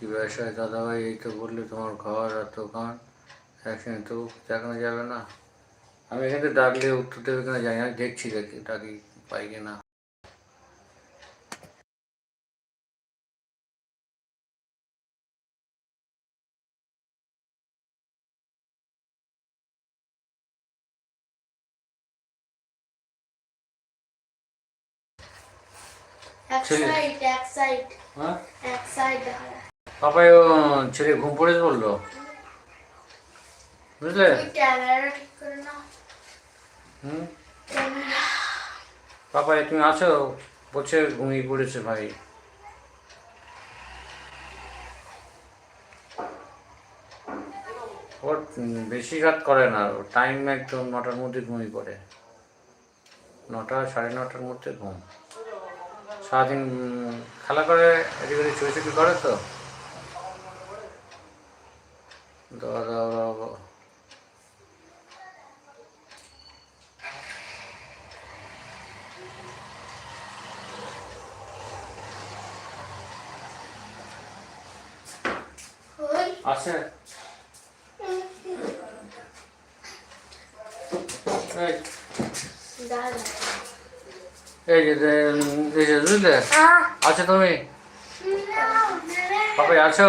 কি ব্যবসা দাদাভাই? এই তো বললে তোমার ঘর আর দোকান একসঙ্গে তো দেখানো যাবে না। আমি এখানে ডাকলে উত্তর দেবে কিনা জানি না, দেখছি ডাকি পাই কিনা। পাপাই ও ছেলে ঘুম পড়েছে বললো, বুঝলে? পাপাই তুমি আছো? বলছে ঘুমিয়ে পড়েছে ভাই। ওর বেশি রাত করে না, টাইম একদম 9টার মধ্যে ঘুমিয়ে পড়ে, 9টা 9:30টার মধ্যে ঘুম। সারাদিন খেলা করে, এদিকে ওদিক ছুটি করে তো। দাদা আছে এই যে বুঝলে? আছো তুমি? পাপাই আছো?